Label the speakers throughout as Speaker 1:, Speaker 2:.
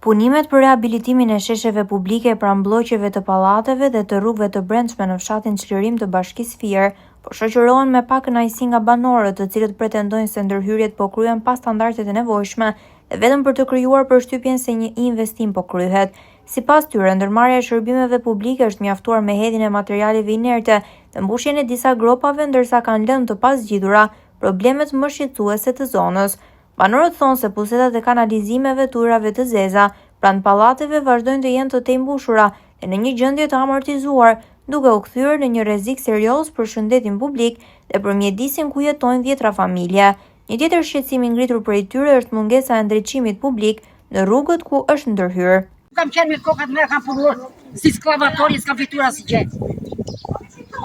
Speaker 1: Punimet për rehabilitimin e shesheve publike pranë blloqeve të pallateve dhe të rrugëve të brendshme në fshatin Çlirim të Bashkisë Fier po shoqërohen me pak kënaqësi nga banorët, të cilët pretendojnë se ndërhyrjet po kryhen pa standardet e nevojshme dhe vetëm për të krijuar përshtypjen se një investim po kryhet. Sipas tyre, ndërmarrja e shërbimeve publike është mjaftuar me hedhjen e materialeve inerte dhe mbushjen e disa gropave, ndërsa kanë lënë të pazgjidhura problemet më shqetësuese të zonës. Banorët thonë se pusetat e kanalizimeve të ujrave të zeza pranë pallateve vazhdojnë të jenë të tejmbushura dhe në një gjendje të amortizuar, duke u kthyer në një rrezik serioz për shëndetin publik dhe për mjedisin ku jetojnë dhjetra familje. Një tjetër shqetësim i ngritur prej tyre është mungesa e ndriçimit publik në rrugët ku është ndërhyrë.
Speaker 2: Kam qenë me kokat me kam punuar si sklavatori, s'kam fituar asgjë.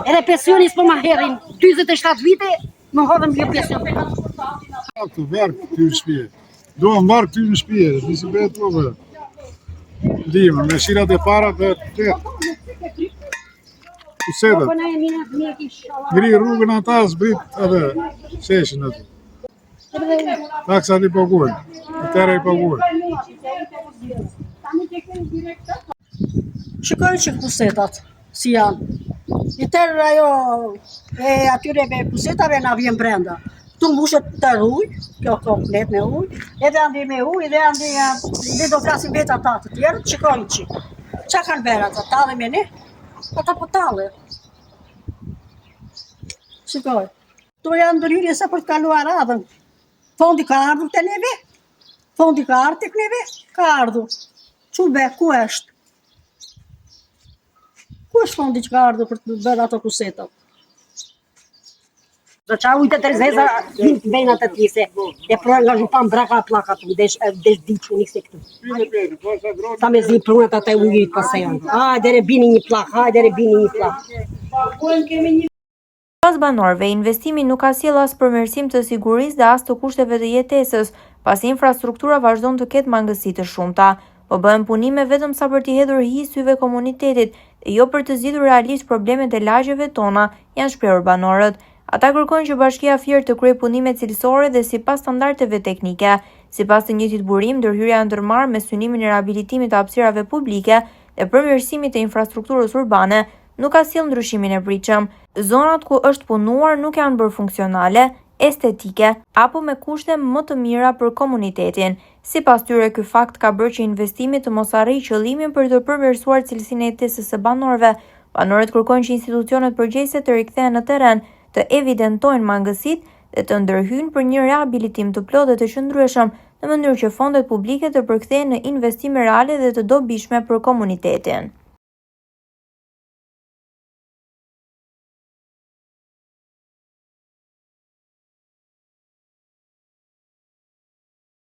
Speaker 2: Edhe pensioni s'po ma herrin 47 vite, më hodhëm një pension.
Speaker 3: Të varg këty në shtëpi. Do të mbar këty në shtëpi, nisi bëhet më. Limë, me shirat e para të pusetat. Ngri rrugën ata zbrit edhe sheshin aty. Taksat i paguajnë, tërë i paguajnë.
Speaker 2: Shikoj që pusetat, si janë. I tërë ajo e atyre me pusetave na vjen brenda. Tu mbushet të ujë, kjo komplet me ujë, edhe andi me ujë, edhe andi ne do flasim vetë ata të tjerë, shikojnë që. Qa kanë bërë ata, tallë me ne? Ata po tallë. Shikoj. To janë ndërhyrje sa për të kaluar radhën. Fondi ka ardhur te neve? Fondi ka ardhur tek neve? Ka ardhur. Çu be, ku është? Ku është fondi që ka ardhur për të bërë ato pusetat? Do qa ujtë të rëzeza, të bejnë atë tjese, e pro nga zhupan braka plakat, desh ditë unik se këtu. Sa me zi prunat atë ujtë pasejon. Dere bini një plak, dere bini një plak.
Speaker 1: Pas banorëve, investimi nuk ka sjellë as përmirësim të sigurisë dhe as të kushteve të jetesës, pasi infrastruktura vazhdon të ketë mangësi të shumta. Po bëhen punime vetëm sa për t'i hedhur hi syve komunitetit dhe jo për të zgjidhur realisht problemet e lagjeve tona, janë shprehur banorët. Ata kërkojnë që Bashkia Fier të kryejë punime cilësore dhe sipas standardeve teknike. Sipas të njëjtit burim, ndërhyrja e ndërmarrë me synimin e riabilitimit të hapësirave publike dhe përmirësimit të infrastrukturës urbane nuk ka sjellë ndryshimin e pritshëm. Zonat ku është punuar nuk janë bërë funksionale, estetike apo me kushte më të mira për komunitetin. Sipas tyre, ky fakt ka bërë që investimi të mos arrijë qëllimin për të përmirësuar cilësinë e jetesës së banorëve. Banorët kërkojnë që institucionet përgjegjëse të rikthehen në terren, të evidentojnë mangësitë dhe të ndërhyjnë për një rehabilitim të plotë dhe të qëndrueshëm në mënyrë që fondet publike të përkthehen në investime reale dhe të dobishme për komunitetin.